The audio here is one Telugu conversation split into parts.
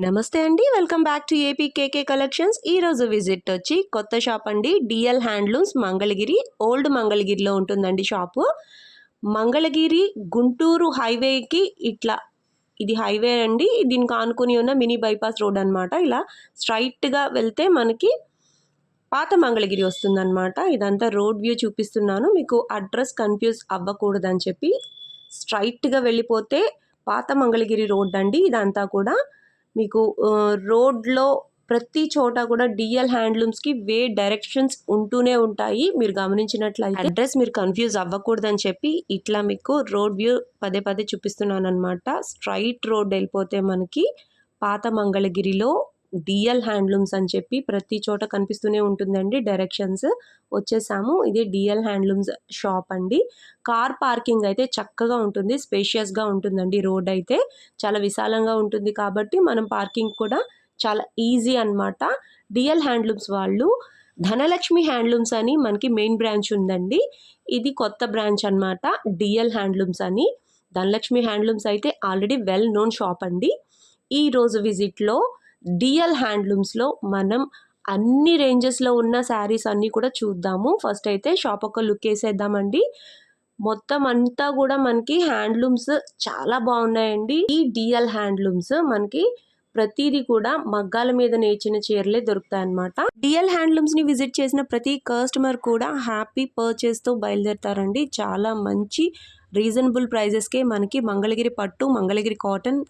నమస్తే అండి. Welcome back to APKK collections. ఈరోజు విజిట్ వచ్చి కొత్త షాప్ అండి. డిఎల్ హ్యాండ్లూమ్స్ మంగళగిరి, ఓల్డ్ మంగళగిరిలో ఉంటుందండి షాపు. మంగళగిరి గుంటూరు హైవేకి ఇట్లా ఇది హైవే అండి. దీనికి ఆనుకుని ఉన్న మినీ బైపాస్ రోడ్ అనమాట. ఇలా స్ట్రైట్గా వెళ్తే మనకి పాత మంగళగిరి వస్తుందన్నమాట. ఇదంతా రోడ్ వ్యూ చూపిస్తున్నాను, మీకు అడ్రస్ కన్ఫ్యూజ్ అవ్వకూడదని చెప్పి. స్ట్రైట్గా వెళ్ళిపోతే పాత మంగళగిరి రోడ్ అండి. ఇదంతా కూడా మీకు రోడ్లో ప్రతి చోట కూడా డిఎల్ హ్యాండ్లూమ్స్కి డైరెక్షన్స్ ఉంటూనే ఉంటాయి. మీరు గమనించినట్లయితే అడ్రస్ మీరు కన్ఫ్యూజ్ అవ్వకూడదని చెప్పి ఇట్లా మీకు రోడ్ వ్యూ పదే పదే చూపిస్తున్నాను అనమాట. స్ట్రైట్ రోడ్ వెళ్ళిపోతే మనకి పాత మంగళగిరిలో డిఎల్ హ్యాండ్లూమ్స్ అని చెప్పి ప్రతి చోట కనిపిస్తూనే ఉంటుందండి. డైరెక్షన్స్ వచ్చేసాము. ఇది డిఎల్ హ్యాండ్లూమ్స్ షాప్ అండి. కార్ పార్కింగ్ అయితే చక్కగా ఉంటుంది, స్పేషియస్గా ఉంటుందండి. రోడ్ అయితే చాలా విశాలంగా ఉంటుంది కాబట్టి మనం పార్కింగ్ కూడా చాలా ఈజీ అనమాట. డిఎల్ హ్యాండ్లూమ్స్ వాళ్ళు ధనలక్ష్మి హ్యాండ్లూమ్స్ అని మనకి మెయిన్ బ్రాంచ్ ఉందండి. ఇది కొత్త బ్రాంచ్ అనమాట, డిఎల్ హ్యాండ్లూమ్స్ అని. ధనలక్ష్మి హ్యాండ్లూమ్స్ అయితే ఆల్రెడీ వెల్ నోన్ షాప్ అండి. ఈరోజు విజిట్లో డిఎల్ హ్యాండ్లూమ్స్లో మనం అన్ని రేంజెస్లో ఉన్న శారీస్ అన్నీ కూడా చూద్దాము. ఫస్ట్ అయితే షాప్ ఒక లుక్ వేసేద్దామండి. మొత్తం అంతా కూడా మనకి హ్యాండ్లూమ్స్ చాలా బాగున్నాయండి. ఈ డిఎల్ హ్యాండ్లూమ్స్ మనకి ప్రతిదీ కూడా మగ్గాల మీద నేర్చిన చీరలే దొరుకుతాయి అన్నమాట. డిఎల్ హ్యాండ్లూమ్స్ ని విజిట్ చేసిన ప్రతి కస్టమర్ కూడా హ్యాపీ పర్చేస్ తో బయలుదేరుతారండి. చాలా మంచి రీజనబుల్ ప్రైజెస్కే మనకి మంగళగిరి పట్టు, మంగళగిరి కాటన్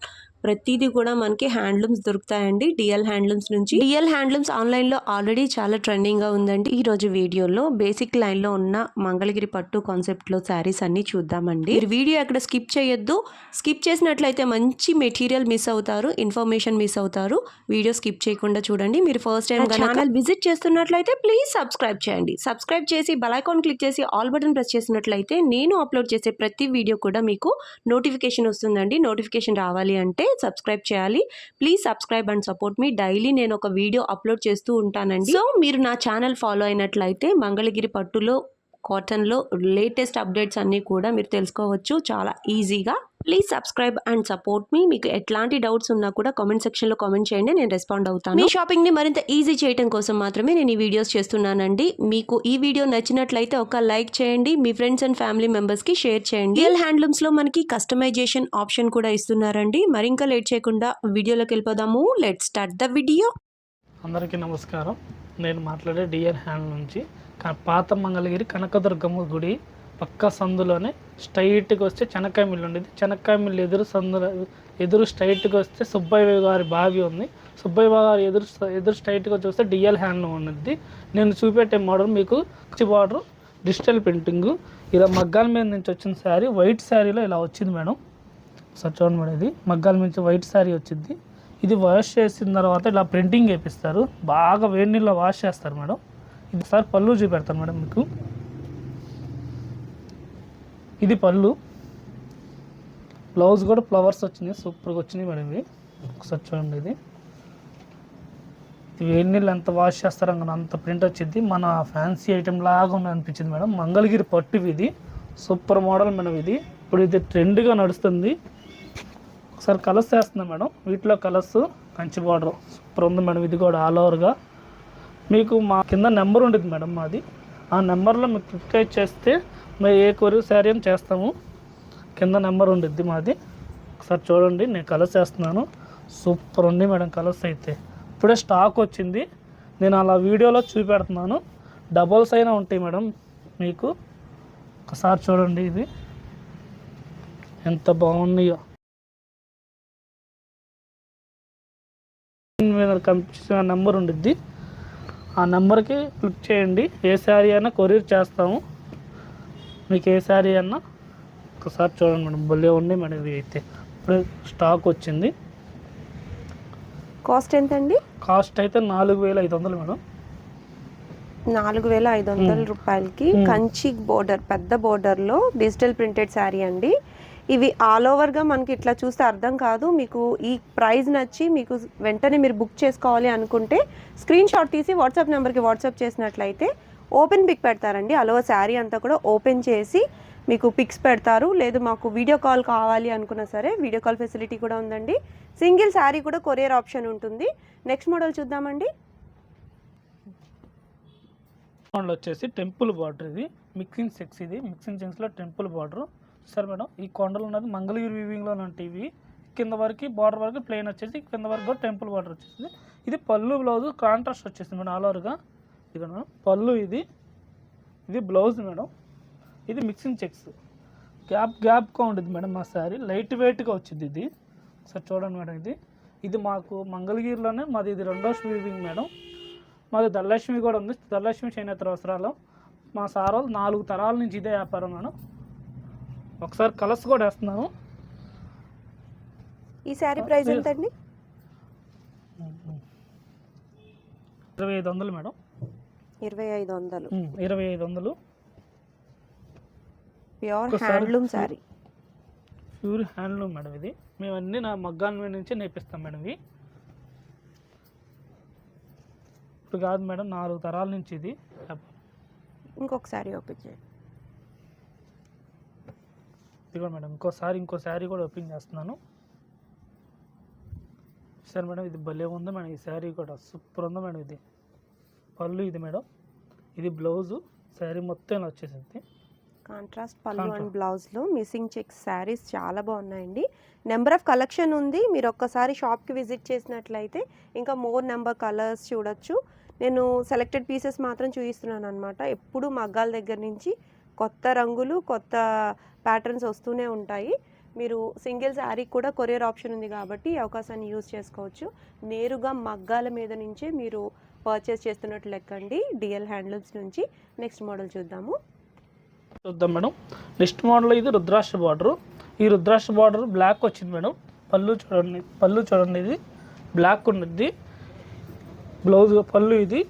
ప్రతిదీ కూడా మనకి హ్యాండ్లూమ్స్ దొరుకుతాయండి డిఎల్ హ్యాండ్లూమ్స్ నుంచి. డిఎల్ హ్యాండ్లూమ్స్ ఆన్లైన్లో ఆల్రెడీ చాలా ట్రెండింగ్గా ఉందండి. ఈరోజు వీడియోలో బేసిక్ లైన్లో ఉన్న మంగళగిరి పట్టు కాన్సెప్ట్లో శారీస్ అన్ని చూద్దామండి. మీరు వీడియో అక్కడ స్కిప్ చేయొద్దు. స్కిప్ చేసినట్లయితే మంచి మెటీరియల్ మిస్ అవుతారు, ఇన్ఫర్మేషన్ మిస్ అవుతారు. వీడియో స్కిప్ చేయకుండా చూడండి. మీరు ఫస్ట్ టైం ఛానల్ విజిట్ చేస్తున్నట్లయితే ప్లీజ్ సబ్స్క్రైబ్ చేయండి. సబ్స్క్రైబ్ చేసి బెల్ ఐకాన్ క్లిక్ చేసి ఆల్ బటన్ ప్రెస్ చేసినట్లయితే నేను అప్లోడ్ చేసే ప్రతి వీడియో కూడా మీకు నోటిఫికేషన్ వస్తుందండి. నోటిఫికేషన్ రావాలి అంటే సబ్స్క్రైబ్ చేయాలి. Please subscribe and support me. Daily నేను ఒక వీడియో అప్లోడ్ చేస్తూ ఉంటానండి. సో మీరు నా ఛానల్ ఫాలో అయినట్లయితే మంగళగిరి పట్టులో, కాటన్లో లేటెస్ట్ అప్డేట్స్ అన్నీ కూడా మీరు తెలుసుకోవచ్చు చాలా ఈజీగా. ప్లీజ్ సబ్స్క్రైబ్ అండ్ సపోర్ట్ మీ. మీకు ఎట్లాంటి డౌట్స్ ఉన్నా కూడా కామెంట్ సెక్షన్లో కామెంట్ చేయండి, నేను రెస్పాండ్ అవుతాను. మీ షాపింగ్ని మరింత ఈజీ చేయడం కోసం మాత్రమే నేను ఈ వీడియోస్ చేస్తున్నానండి. మీకు ఈ వీడియో నచ్చినట్లయితే ఒక లైక్ చేయండి, మీ ఫ్రెండ్స్ అండ్ ఫ్యామిలీ మెంబర్స్కి షేర్ చేయండి. డిఎల్ హ్యాండ్లూమ్స్లో మనకి కస్టమైజేషన్ ఆప్షన్ కూడా ఇస్తున్నారండి. మరి ఇంకా లేట్ చేయకుండా వీడియోలోకి వెళ్ళిపోదాము. Let's start the video. అందరికీ నమస్కారం. నేను మాట్లాడే డిఎల్ హ్యాండ్ నుంచి పాత మంగళగిరి కనకదుర్గమ్మ గుడి పక్క సందులోనే స్ట్రైట్గా వస్తే చెనక్కాయ మిల్లు ఉండేది. చెనక్కాయ మిల్లు ఎదురు స్ట్రైట్గా వస్తే సుబ్బయ్య గారి బావి ఉంది. సుబ్బయ్య గారి ఎదురు స్ట్రైట్గా చూస్తే డిఎల్ హ్యాండ్లూమ్ ఉన్నది. నేను చూపెట్టే మోడల్ మీకు బార్డర్ డిజిటల్ ప్రింటింగ్, ఇలా మగ్గాల మీద నుంచి వచ్చిన శారీ, వైట్ శారీలో ఇలా వచ్చింది మేడం. సార్ చూడండి మేడం, ఇది మగ్గాల నుంచి వైట్ శారీ వచ్చింది. ఇది వాష్ చేసిన తర్వాత ఇలా ప్రింటింగ్ వేపిస్తారు. బాగా వేడి నీళ్ళలో వాష్ చేస్తారు మేడం. ఇది సార్ పళ్ళు చూపెడతాను మేడం మీకు. ఇది పళ్ళు, బ్లౌజ్ కూడా ఫ్లవర్స్ వచ్చినాయి, సూపర్గా వచ్చినాయి మేడం. ఇవి ఒకసారి చూడండి. ఇది వేడి నీళ్ళు ఎంత వాష్ చేస్తారో అంత ప్రింట్ వచ్చింది. మన ఫ్యాన్సీ ఐటెం లాగా అనిపించింది మేడం. మంగళగిరి పట్టు ఇది సూపర్ మోడల్ మేడం. ఇది ఇప్పుడు ఇది ట్రెండ్గా నడుస్తుంది. ఒకసారి కలర్స్ వేస్తున్నాం మేడం. వీటిలో కలర్స్ కంచి బార్డర్ సూపర్ ఉంది మేడం. ఇది కూడా ఆల్ ఓవర్గా మీకు మా కింద నెంబర్ ఉంటుంది మేడం మాది. ఆ నెంబర్లో మీకు క్లిక్ చేస్తే మేము ఏ కొరియర్ శారీ అని చేస్తాము. కింద నెంబర్ ఉంటుంది మాది. ఒకసారి చూడండి, నేను కలర్స్ వేస్తున్నాను. సూపర్ ఉంది మేడం కలర్స్ అయితే. ఇప్పుడే స్టాక్ వచ్చింది, నేను అలా వీడియోలో చూపెడుతున్నాను. డబల్స్ అయినా ఉంటాయి మేడం మీకు. ఒకసారి చూడండి, ఇది ఎంత బాగున్నాయో. కనిపించిన నెంబర్ ఉండిద్ది, ఆ నెంబర్కి క్లిక్ చేయండి. ఏ శారీ అయినా కొరియర్ చేస్తాము. మీకు ఏ శారీ అయినా ఒకసారి చూడండి మేడం, భలే ఉంది మేడం. ఇవి అయితే ఇప్పుడు స్టాక్ వచ్చింది. కాస్ట్ ఎంత అండి? కాస్ట్ అయితే 4500 మేడం. 4500 రూపాయలకి కంచి బోర్డర్, పెద్ద బోర్డర్లో డిజిటల్ ప్రింటెడ్ శారీ అండి. ఇవి ఆల్ ఓవర్గా మనకి ఇట్లా చూస్తే అర్థం కాదు. మీకు ఈ ప్రైస్ నచ్చి మీకు వెంటనే మీరు బుక్ చేసుకోవాలి అనుకుంటే స్క్రీన్ షాట్ తీసి వాట్సాప్ నెంబర్కి వాట్సాప్ చేసినట్లయితే ఓపెన్ పిక్ పెడతారండి. అలో శారీ అంతా కూడా ఓపెన్ చేసి మీకు పిక్స్ పెడతారు. లేదు మాకు వీడియో కాల్ కావాలి అనుకున్నా సరే వీడియో కాల్ ఫెసిలిటీ కూడా ఉందండి. సింగిల్ శారీ కూడా కొరియర్ ఆప్షన్ ఉంటుంది. నెక్స్ట్ మోడల్ చూద్దామండి. మోడల్ వచ్చేసి టెంపుల్ బార్డర్, ఇది మిక్సింగ్ చెక్స్, ఇది మిక్సింగ్ చెక్స్లో టెంపుల్ బార్డర్ సార్ మేడం. ఈ కొండలు ఉన్నది మంగళగిరి వీవింగ్లో ఇవి కింద వరకు బార్డర్ వరకు ప్లెయిన్ వచ్చేసి కింద వరకు కూడా టెంపుల్ బార్డర్ వచ్చేసింది. ఇది పళ్ళు బ్లౌజ్ కాంట్రాస్ట్ వచ్చేసింది మేడం ఆల్ ఓవర్గా. ఇది మేడం పళ్ళు, ఇది బ్లౌజ్ మేడం. ఇది మిక్సింగ్ చెక్స్ గ్యాప్గా ఉండేది మేడం. మా శారీ లైట్ వెయిట్గా వచ్చింది. ఇది సార్ చూడండి మేడం. ఇది మాకు మంగళగిరిలోనే మాది, ఇది రెండో వీవింగ్ మేడం. మాది ధనలక్ష్మి కూడా ఉంది. ధనలక్ష్మి చేనేత వస్త్రాలు మా సార్ 4 తరాల నుంచి ఇదే వ్యాపారం మేడం. ఒకసారి కలర్స్ కూడా వేస్తున్నాను. ఈ శారీ ప్రైస్ ఎంత అండి? 2500 madam. 2500. 2500 pure handloom sari. Pure handloom madam. ఇది మేము అన్నీ నా మగ్గాల మీద నుంచే నేర్పిస్తాం మేడం. ఇవి ఇప్పుడు కాదు మేడం, 4 తరాల నుంచి ఇది. ఇంకొక శారీ ఓపెన్ చేయండి. ఇదిగో మేడం ఇంకో శారీ కూడా ఓపెన్ చేస్తున్నాను సార్ మేడం. ఇది భలే ఉంది మేడం. ఈ శారీ కూడా సూపర్ ఉంది మేడం. ఇది పళ్ళు, ఇది మేడం. ఇది బ్లౌజు. శారీ మొత్తం ఇలా వచ్చేసింది. కాంట్రాస్ట్ పళ్ళు అండ్ బ్లౌజ్లో మిస్సింగ్ చెక్స్ శారీస్ చాలా బాగున్నాయండి. నెంబర్ ఆఫ్ కలెక్షన్ ఉంది. మీరు ఒక్కసారి షాప్కి విజిట్ చేసినట్లయితే ఇంకా మోర్ నెంబర్ కలర్స్ చూడొచ్చు. నేను సెలెక్టెడ్ పీసెస్ మాత్రం చూపిస్తున్నాను అనమాట. ఎప్పుడు మగ్గాల దగ్గర నుంచి కొత్త రంగులు, కొత్త ప్యాటర్న్స్ వస్తూనే ఉంటాయి. మీరు సింగిల్ శారీ కూడా కొరియర్ ఆప్షన్ ఉంది కాబట్టి ఈ అవకాశాన్ని యూజ్ చేసుకోవచ్చు. నేరుగా మగ్గాల మీద నుంచే మీరు పర్చేస్ చేస్తున్నట్లు లెక్కండి డిఎల్ హ్యాండ్లూమ్స్ నుంచి. నెక్స్ట్ మోడల్ చూద్దాం మేడం. నెక్స్ట్ మోడల్ ఇది రుద్రాక్ష బార్డర్. ఈ రుద్రాక్ష బార్డర్ బ్లాక్ వచ్చింది మేడం. పళ్ళు చూడండి ఇది బ్లాక్ ఉన్నది. బ్లౌజ్ పళ్ళు, ఇది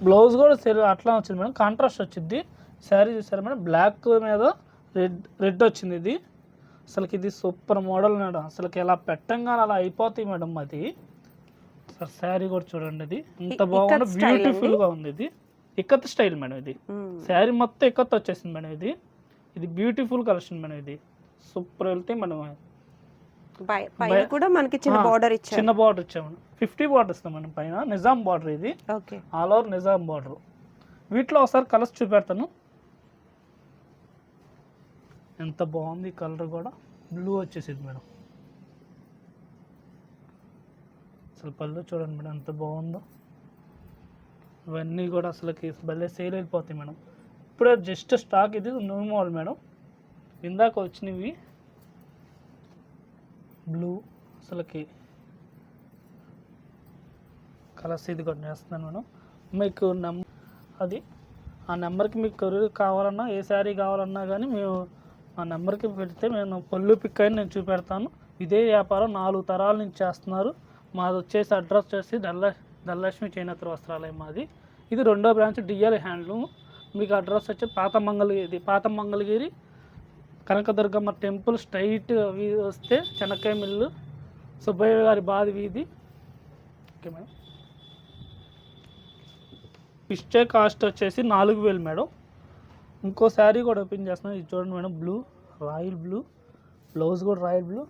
బ్లౌజ్ కూడా అట్లా వచ్చింది మేడం. కాంట్రాస్ట్ వచ్చింది. శారీ చూసారా మేడం, బ్లాక్ మీద రెడ్ వచ్చింది. ఇది అసలుకి ఇది సూపర్ మోడల్ మేడం. అసలుకి ఎలా పెట్టంగానే అలా అయిపోతాయి మేడం. అది సార్ శారీ కూడా చూడండి. ఇది ఎంత బాగుంది, బ్యూటిఫుల్గా ఉంది. ఇది ఇక్కత్ స్టైల్ మేడం. ఇది శారీ మొత్తం ఇక్కత్ వచ్చేసింది మేడం. ఇది బ్యూటిఫుల్ కలెక్షన్ మేడం. ఇది సూపర్ వెళ్తే మనం కూడా మనకి చిన్న బార్డర్ ఇచ్చాము. 50 బార్డర్ ఇస్తాం మేడం పైన. నిజాం బార్డర్. ఇది ఆల్ ఓవర్ నిజాం బార్డర్. వీటిలో ఒకసారి కలర్స్ చూపెడతాను. ఎంత బాగుంది కలర్ కూడా. బ్లూ వచ్చేసింది మేడం. అసలు పళ్ళు చూడండి మేడం ఎంత బాగుందో. ఇవన్నీ కూడా అసలుకి భలే సేల్ అయిపోతాయి మేడం. ఇప్పుడే జస్ట్ స్టాక్. ఇది న్యూ మోడల్ మేడం. ఇందాక వచ్చినవి బ్లూ. అసలుకి కలర్స్ ఇది కూడా వేస్తున్నాను మేడం. మీకు అది ఆ నెంబర్కి మీకు కొరియర్ కావాలన్నా, ఏ శారీ కావాలన్నా కానీ మేము ఆ నెంబర్కి పెడితే నేను పళ్ళు పిక్ అని నేను చూపెడతాను. ఇదే వ్యాపారం 4 తరాల నుంచి చేస్తున్నారు. మాది వచ్చేసి అడ్రస్ వచ్చేసి ధనలక్ష్మి చేనేత వస్త్రాలయం మాది. ఇది రెండో బ్రాంచ్ డిఎల్ హ్యాండ్లూమ్. మీకు అడ్రస్ వచ్చి పాత మంగళగిరి కనకదుర్గమ్మ టెంపుల్ స్ట్రైట్ వస్తే చెనక్కాయ మిల్లు సుబ్బయ్య గారి బాది వీధి. Okay madam. పిస్టే కాస్ట్ వచ్చేసి 4000 మేడం. ఇంకో శారీ కూడా ఓపెన్ చేస్తున్నాను. ఇది చూడండి మేడం. రాయల్ బ్లూ బ్లౌజ్ కూడా రాయల్ బ్లూ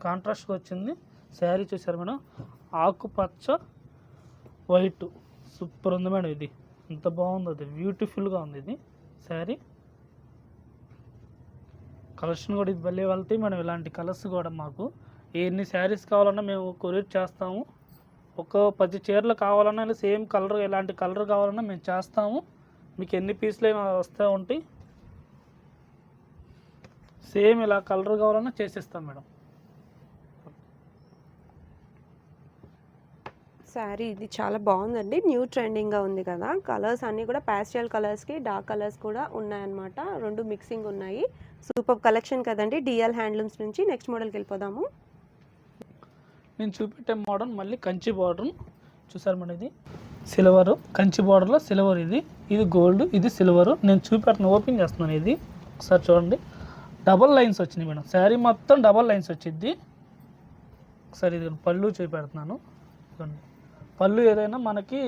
కాంట్రాస్ట్గా వచ్చింది. శారీ చూసారు మేడం. ఆకుపచ్చ వైట్ సూపర్ ఉంది మేడం. ఇది ఎంత బాగుంది, అది బ్యూటిఫుల్గా ఉంది. ఇది శారీ కలెక్షన్ కూడా ఇది భలే వెళ్తాయి మేడం. ఇలాంటి కలర్స్ కూడా మాకు ఎన్ని శారీస్ కావాలన్నా మేము కొరియర్ చేస్తాము. ఒక 10 చీరలు కావాలన్నా సేమ్ కలర్, ఎలాంటి కలర్ కావాలన్నా మేము చేస్తాము. మీకు ఎన్ని పీసులు అయినా వస్తూ ఉంటాయి. సేమ్ ఇలా కలర్ కావాలన్నా చేసేస్తాం మేడం. శారీ ఇది చాలా బాగుందండి. న్యూ ట్రెండింగ్గా ఉంది కదా. కలర్స్ అన్నీ కూడా ప్యాస్టల్ కలర్స్కి డార్క్ కలర్స్ కూడా ఉన్నాయన్నమాట. 2 మిక్సింగ్ ఉన్నాయి. సూపర్ కలెక్షన్ కదండి డిఎల్ హ్యాండ్లూమ్స్ నుంచి. నెక్స్ట్ మోడల్కి వెళ్ళిపోదాము. నేను చూపెట్టే మోడల్ మళ్ళీ కంచి బార్డర్ చూసారు మేడం. ఇది సిల్వర్, కంచి బార్డర్లో సిల్వర్. ఇది గోల్డ్, ఇది సిల్వర్. నేను చూపెట్టిన ఓపెన్ చేస్తున్నాను. ఇది ఒకసారి చూడండి. డబల్ లైన్స్ వచ్చినాయి మేడం. శారీ మొత్తం డబల్ లైన్స్ వచ్చింది. ఒకసారి ఇది పళ్ళు చూపెడుతున్నాను. పళ్ళు ఏదైనా మనకి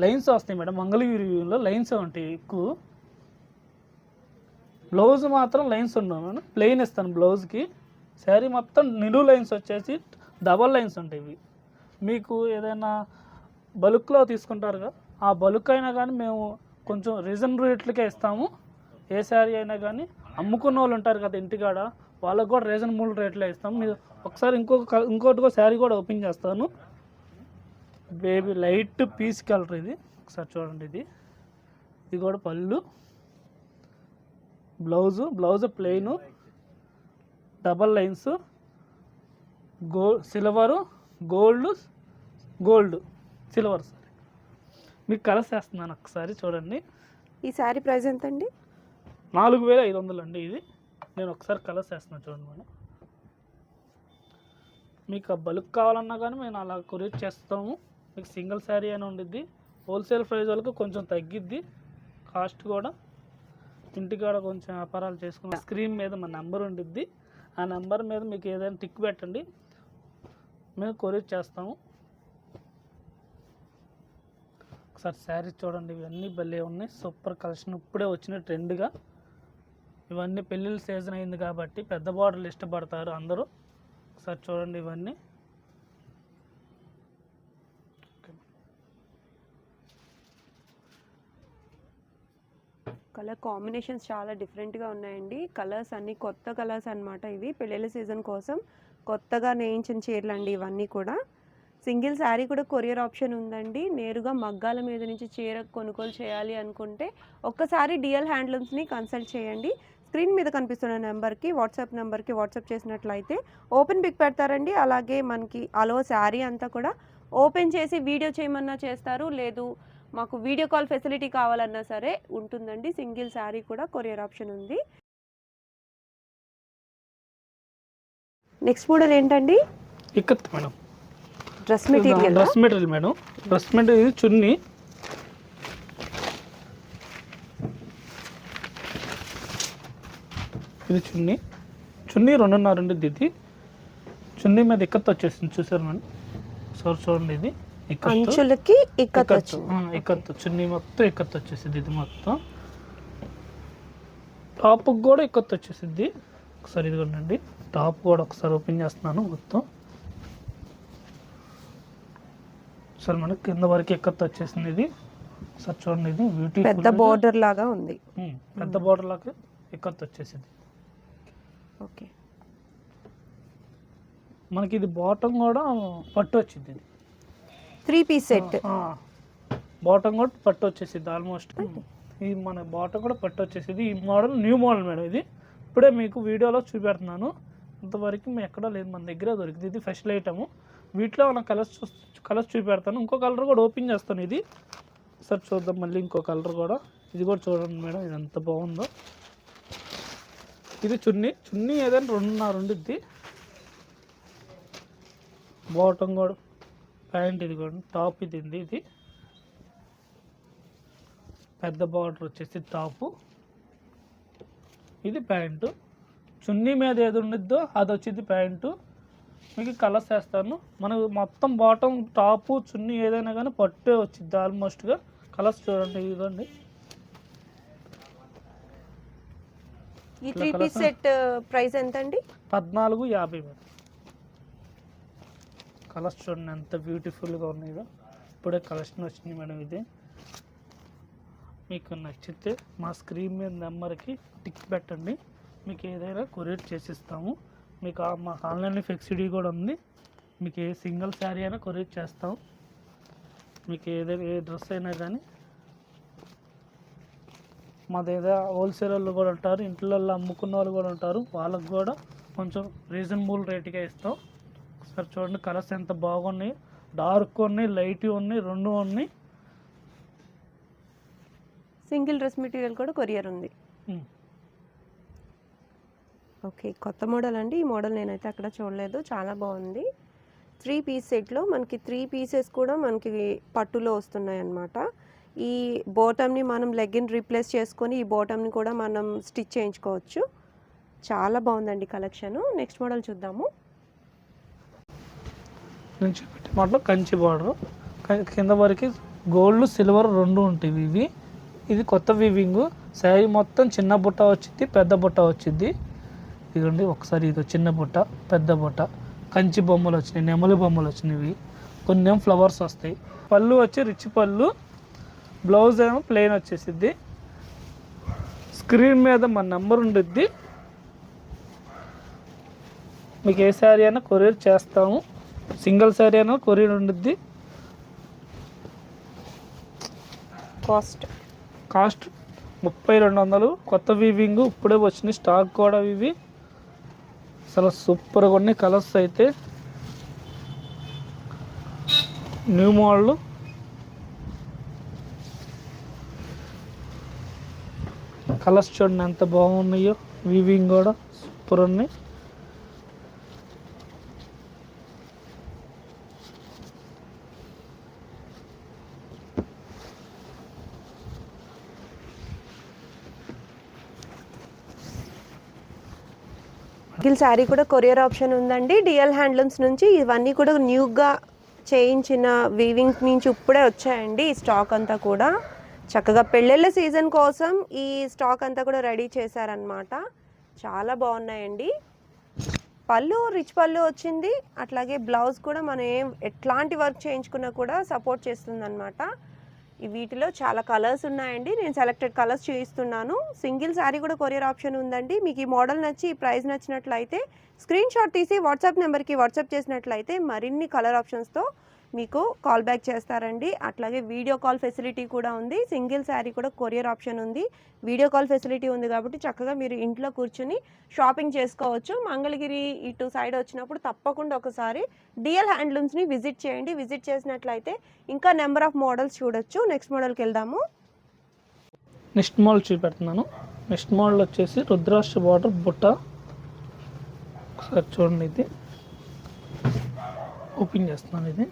లైన్స్ వస్తాయి మేడం. మంగళగిరిలో లైన్స్ ఉంటాయి ఎక్కువ. బ్లౌజ్ మాత్రం లైన్స్ ఉన్నాను, ప్లెయిన్ ఇస్తాను బ్లౌజ్కి. శారీ మొత్తం నిలువు లైన్స్ వచ్చేసి డబల్ లైన్స్ ఉంటాయి. ఇవి మీకు ఏదైనా బల్క్లో తీసుకుంటారు కదా, ఆ బల్క్ అయినా కానీ మేము కొంచెం రీజనబుల్ రేట్లకే ఇస్తాము. ఏ శారీ అయినా కానీ అమ్ముకున్న వాళ్ళు ఉంటారు కదా ఇంటికాడ, వాళ్ళకు కూడా రీజనబుల్ రేట్లో ఇస్తాము. మీరు ఒకసారి ఇంకోటి శారీ కూడా ఓపెన్ చేస్తాను. బేబీ లైట్ పీస్ కలర్ ఇది, ఒకసారి చూడండి. ఇది కూడా పళ్ళు, blouse plain, double lines, silver, gold silver. Sorry మీకు కలర్స్ వేస్తున్నాను, ఒకసారి చూడండి. ఈ శారీ ప్రైస్ ఎంత అండి? 4500 అండి. ఇది నేను ఒకసారి కలర్స్ వేస్తున్నాను చూడండి మేడం. మీకు ఆ బల్క్ కావాలన్నా కానీ మేము అలా కొరియర్ చేస్తాము. మీకు సింగిల్ శారీ అని ఉండిద్ది. హోల్సేల్ ప్రైస్ వాళ్ళకి కొంచెం తగ్గిద్ది కాస్ట్ కూడా. ఇంటికాడ కొంచెం వ్యాపారాలు చేసుకున్న స్క్రీన్ మీద మా నెంబర్ ఉండిద్ది. ఆ నెంబర్ మీద మీకు ఏదైనా టిక్ పెట్టండి, మేము కొరియర్ చేస్తాము. ఒకసారి శారీ చూడండి. ఇవన్నీ భలే ఉన్నాయి, సూపర్ కలెక్షన్. ఇప్పుడే వచ్చిన ట్రెండ్గా. ఇవన్నీ పెళ్ళిళ్ళ సీజన్ అయింది కాబట్టి పెద్ద బార్డర్లు ఇష్టపడతారు అందరూ. ఒకసారి చూడండి ఇవన్నీ. కలర్ కాంబినేషన్స్ చాలా డిఫరెంట్గా ఉన్నాయండి. కలర్స్ అన్నీ కొత్త కలర్స్ అన్నమాట. ఇవి పెళ్ళిళ్ళ సీజన్ కోసం కొత్తగా నేయించిన చీరలు అండి ఇవన్నీ కూడా. సింగిల్ శారీ కూడా కొరియర్ ఆప్షన్ ఉందండి. నేరుగా మగ్గాల మీద నుంచి చీర కొనుగోలు చేయాలి అనుకుంటే ఒక్కసారి డిఎల్ హ్యాండ్లూమ్స్ని కన్సల్ట్ చేయండి. స్క్రీన్ మీద కనిపిస్తున్న నెంబర్కి వాట్సాప్ చేసినట్లయితే ఓపెన్ పిక్ పెడతారండి. అలాగే మనకి అలో శారీ అంతా కూడా ఓపెన్ చేసి వీడియో చేయమన్నా చేస్తారు, లేదు మాకు వీడియో కాల్ ఫెసిలిటీ కావాలన్నా సరే ఉంటుందండి. సింగిల్ శారీ కూడా కొరియర్ ఆప్షన్ ఉంది. నెక్స్ట్ మోడల్ ఏంటండి? Ikat madam, dress material madam. Dress material chunni. ఇది చున్నీ 2.5 ఉండిద్ది. ఇది చున్నీ మీద ఇక్కత్ వచ్చేసింది, చూసారు మేడం. చూడండి, ఇది అంచులకి ఇక్కత్ చున్నీ మొత్తం ఇక్కత్ వచ్చేసింది. ఇది మొత్తం టాప్కి కూడా ఇక్కత్ వచ్చేసింది. ఒకసారి ఇదిగోండి, టాప్ కూడా ఒకసారి ఓపెన్ చేస్తున్నాను మొత్తం. సరే మనకి కింద వరకు ఎక్కత్ వచ్చేసింది. ఇది ఒకసారి చూడండి. ఇది బ్యూటిఫుల్ పెద్ద బోర్డర్ లాగా ఉంది. పెద్ద బోర్డర్ లాగా ఎక్కత్ వచ్చేసింది. ఓకే, మనకి ఇది బాటమ్ కూడా పట్టు వచ్చింది. ఇది 3 పీస్ సెట్. బాటమ్ కూడా పట్టు వచ్చేసింది ఆల్మోస్ట్. ఈ మన బాటమ్ కూడా పట్టు వచ్చేసింది. ఈ మోడల్ న్యూ మోడల్ మేడం. ఇది ఇప్పుడే మీకు వీడియోలో చూపెడుతున్నాను. ఇంతవరకు మేము ఎక్కడా లేదు, మన దగ్గర దొరికింది. ఇది ఫస్ట్ ఐటము. వీటిలో మన కలర్స్ చూపెడతాను. ఇంకో కలర్ కూడా ఓపెన్ చేస్తాను. ఇది సార్ చూద్దాం మళ్ళీ ఇంకో కలర్ కూడా. ఇది కూడా చూడండి మేడం, ఇది ఎంత బాగుందో. ఇది చున్నీ ఏదైనా 2.5 ఉండిద్ది. బాటమ్ కూడా ప్యాంట్, ఇది కూడా టాప్. ఇది పెద్ద బార్డర్ వచ్చేసి టాపు. ఇది ప్యాంటు. చున్నీ మీద ఏది ఉండిద్దో అది వచ్చింది ప్యాంటు. మీకు కలర్స్ వేస్తాను. మనకు మొత్తం బాటమ్, టాపు, చున్నీ ఏదైనా కానీ పట్టే వచ్చింది ఆల్మోస్ట్గా. కలర్స్ చూడండి, ఇదిగోండి. ఈ 3 పీస్ సెట్ ప్రైస్ ఎంత అండి? 1450 మేడం. కలర్స్ చూడండి ఎంత బ్యూటిఫుల్గా ఉన్నాయో. ఇప్పుడే కలెక్షన్ వచ్చింది మేడం. ఇది మీకు నచ్చితే మా స్క్రీన్ మీద నెంబర్కి టిక్ పెట్టండి, మీకు ఏదైనా కొరియర్ చేసిస్తాము. మీకు మాకు ఆన్లైన్లో ఫెసిలిటీ కూడా ఉంది. మీకు ఏ సింగిల్ శారీ అయినా కొరియర్ చేస్తాం. మీకు ఏదైనా ఏ డ్రెస్ అయినా కానీ. మాది ఏదో హోల్సేల్ వాళ్ళు కూడా ఉంటారు, ఇంట్లో అమ్ముకున్న వాళ్ళు కూడా ఉంటారు. వాళ్ళకు కూడా కొంచెం రీజనబుల్ రేట్గా ఇస్తాం. ఒకసారి చూడండి కలర్స్ ఎంత బాగున్నాయి. డార్క్ ఉన్నాయి, లైట్ ఉన్నాయి, 2 ఉన్నాయి. సింగిల్ డ్రెస్ మెటీరియల్ కూడా కొరియర్ ఉంది. ఓకే, కొత్త మోడల్ అండి. ఈ మోడల్ నేనైతే అక్కడ చూడలేదు, చాలా బాగుంది. 3 పీస్ సెట్లో మనకి 3 పీసెస్ కూడా మనకి పట్టులో వస్తున్నాయి అన్నమాట. ఈ బాటమ్ని మనం లెగ్గిన్ రీప్లేస్ చేసుకొని ఈ బాటమ్ని కూడా మనం స్టిచ్ చేయించుకోవచ్చు. చాలా బాగుందండి కలెక్షను. నెక్స్ట్ మోడల్ చూద్దాము. మోడల్ కంచి బార్డర్, కింద వరకు గోల్డ్ సిల్వర్ 2 ఉంటాయి. ఇది కొత్త వీవింగ్. శారీ మొత్తం చిన్న బుట్ట వచ్చింది, పెద్ద బుట్ట వచ్చింది. ఇదిగోండి ఒకసారి ఇది చిన్న బుట్ట, పెద్ద బుట్ట, కంచి బొమ్మలు వచ్చినాయి, నెమలి బొమ్మలు వచ్చినవి, కొన్ని ఏమో ఫ్లవర్స్ వస్తాయి. పళ్ళు వచ్చి రిచ్ పళ్ళు, బ్లౌజ్ ఏమో ప్లెయిన్ వచ్చేసిద్ది. స్క్రీన్ మీద మన నెంబర్ ఉండిద్ది. మీకు ఏ శారీ అయినా కొరియర్ చేస్తాము. సింగిల్ శారీ అయినా కొరియర్ ఉండిద్ది. కాస్ట్ 3200. కొత్త వీవింగ్ ఇప్పుడే వచ్చినాయి, స్టాక్ కూడా ఇవి అసలు సూపర్గా ఉన్నాయి. కలర్స్ అయితే న్యూ మోడల్. కలర్స్ చూడండి ఎంత బాగున్నాయో, వీవింగ్ కూడా సూపర్ ఉన్నాయి. సింగిల్ శారీ కూడా కొరియర్ ఆప్షన్ ఉందండి. డిఎల్ హ్యాండ్లూమ్స్ నుంచి ఇవన్నీ కూడా న్యూగా చేయించిన వీవింగ్ నుంచి ఇప్పుడే వచ్చాయండి. ఈ స్టాక్ అంతా కూడా చక్కగా పెళ్ళిళ్ళ సీజన్ కోసం ఈ స్టాక్ అంతా కూడా రెడీ చేశారనమాట. చాలా బాగున్నాయండి. పళ్ళు రిచ్ పళ్ళు వచ్చింది, అట్లాగే బ్లౌజ్ కూడా మనం ఎట్లాంటి వర్క్ చేయించుకున్నా కూడా సపోర్ట్ చేస్తుంది అనమాట. వీటిలో చాలా కలర్స్ ఉన్నాయండి. నేను సెలెక్టెడ్ కలర్స్ చూపిస్తున్నాను. సింగిల్ శారీ కూడా కొరియర్ ఆప్షన్ ఉందండి. మీకు ఈ మోడల్ నచ్చి ఈ ప్రైస్ నచ్చినట్లయితే స్క్రీన్ షాట్ తీసి వాట్సాప్ నెంబర్కి వాట్సాప్ చేసినట్లయితే మరిన్ని కలర్ ఆప్షన్స్తో మీకు కాల్ బ్యాక్ చేస్తారండి. అట్లాగే వీడియో కాల్ ఫెసిలిటీ కూడా ఉంది. సింగిల్ శారీ కూడా కొరియర్ ఆప్షన్ ఉంది, వీడియో కాల్ ఫెసిలిటీ ఉంది కాబట్టి చక్కగా మీరు ఇంట్లో కూర్చుని షాపింగ్ చేసుకోవచ్చు. మంగళగిరి ఇటు సైడ్ వచ్చినప్పుడు తప్పకుండా ఒకసారి డిఎల్ హ్యాండ్లూమ్స్ని విజిట్ చేయండి. విజిట్ చేసినట్లయితే ఇంకా నెంబర్ ఆఫ్ మోడల్స్ చూడొచ్చు. నెక్స్ట్ మోడల్కి వెళ్దాము. నెక్స్ట్ మోడల్ చూపెడుతున్నాను. నెక్స్ట్ మోడల్ వచ్చేసి రుద్రాక్ష బార్డర్ బుట్ట. ఒకసారి చూడండి, ఇది ఓపెన్ చేస్తున్నాను. ఇది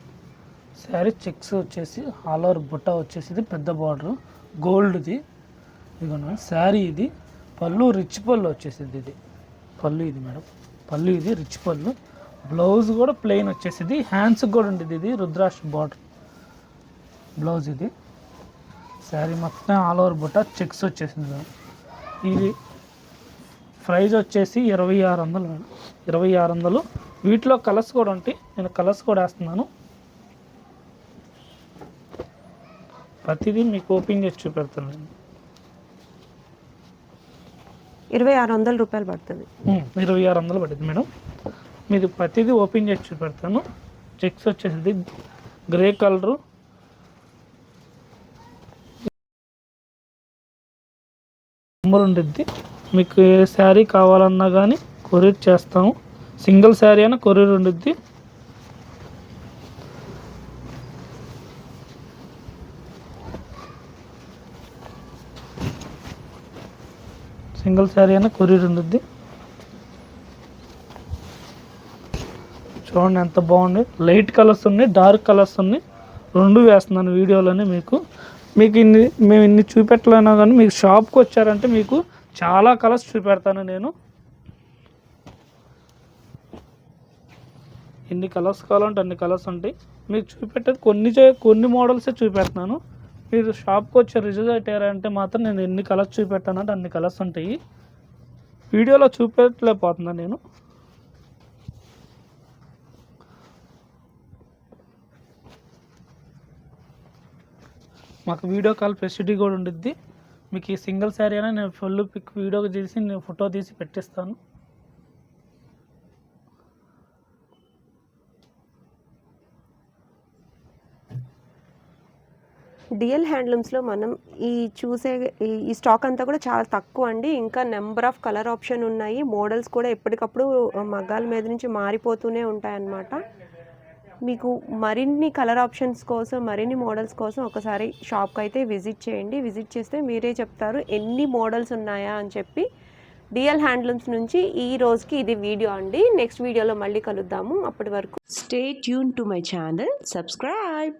శారీ చెక్స్ వచ్చేసి ఆల్ ఓవర్ బుట్ట వచ్చేసి ఇది పెద్ద బార్డర్ గోల్డ్ది. ఇదిగోండి శారీ. ఇది పళ్ళు రిచ్ పళ్ళు వచ్చేసింది. ఇది పళ్ళు, ఇది మేడం పళ్ళు, ఇది రిచ్ పళ్ళు. బ్లౌజ్ కూడా ప్లెయిన్ వచ్చేసింది, హ్యాండ్స్కి కూడా ఉండేది. ఇది రుద్రాక్ష బార్డర్ బ్లౌజ్. ఇది శారీ మొత్తం ఆల్ ఓవర్ బుట్ట చెక్స్ వచ్చేసింది మేడం. ఇది ప్రైజ్ వచ్చేసి 2600 మేడం, 2600. వీటిలో కలర్స్ కూడా ఉంటాయి, నేను కలర్స్ కూడా వేస్తున్నాను. ప్రతిదీ మీకు ఓపెన్ చేసి చూపెడతాను. 2600 రూపాయలు పడుతుంది. 2600 పడుతుంది మేడం. మీది ప్రతిదీ ఓపెన్ చేసి చూపెడతాను. చెక్స్ వచ్చేసి గ్రే కలరు, నెంబర్ ఉంటుంది. మీకు ఏ శారీ కావాలన్నా కానీ కొరియర్ చేస్తాము. సింగిల్ శారీ అయినా కొరియర్ ఉంటుంది. సింగిల్ శారీ అయినా కొరియర్ ఉంటుంది. చూడండి ఎంత బాగుంది. లైట్ కలర్స్ ఉన్నాయి, డార్క్ కలర్స్ ఉన్నాయి, రెండు వేస్తున్నాను వీడియోలోనే. మీకు మేము ఇన్ని చూపెట్టలేనా కానీ మీకు షాప్కి వచ్చారంటే మీకు చాలా కలర్స్ చూపెడతాను నేను. ఎన్ని కలర్స్ కావాలంటే అన్ని కలర్స్ ఉంటాయి. మీకు చూపెట్టేది కొన్ని మోడల్సే చూపెడుతున్నాను. మీరు షాప్కి వచ్చి రిజల్ట్ అయ్యారంటే మాత్రం నేను ఎన్ని కలర్స్ చూపెట్టానంటే అన్ని కలర్స్ ఉంటాయి. వీడియోలో చూపెట్టలేకపోతున్నాను నేను. మాకు వీడియో కాల్ ఫెసిలిటీ కూడా ఉండిద్ది. మీకు ఈ సింగిల్ శారీ అయినా నేను ఫుల్ పిక్ వీడియో చేసి నేను ఫోటో తీసి పెట్టిస్తాను. డిఎల్ హ్యాండ్లూమ్స్లో మనం చూసే ఈ స్టాక్ అంతా కూడా చాలా తక్కువ అండి. ఇంకా నెంబర్ ఆఫ్ కలర్ ఆప్షన్ ఉన్నాయి. మోడల్స్ కూడా ఎప్పటికప్పుడు మగ్గాల మీద నుంచి మారిపోతూనే ఉంటాయన్నమాట. మీకు మరిన్ని కలర్ ఆప్షన్స్ కోసం, మరిన్ని మోడల్స్ కోసం ఒకసారి షాప్కి అయితే విజిట్ చేయండి. విజిట్ చేస్తే మీరే చెప్తారు ఎన్ని మోడల్స్ ఉన్నాయా అని చెప్పి. డిఎల్ హ్యాండ్లూమ్స్ నుంచి ఈ రోజుకి ఇది వీడియో అండి. నెక్స్ట్ వీడియోలో మళ్ళీ కలుద్దాము. అప్పటి వరకు stay tune to my channel, subscribe.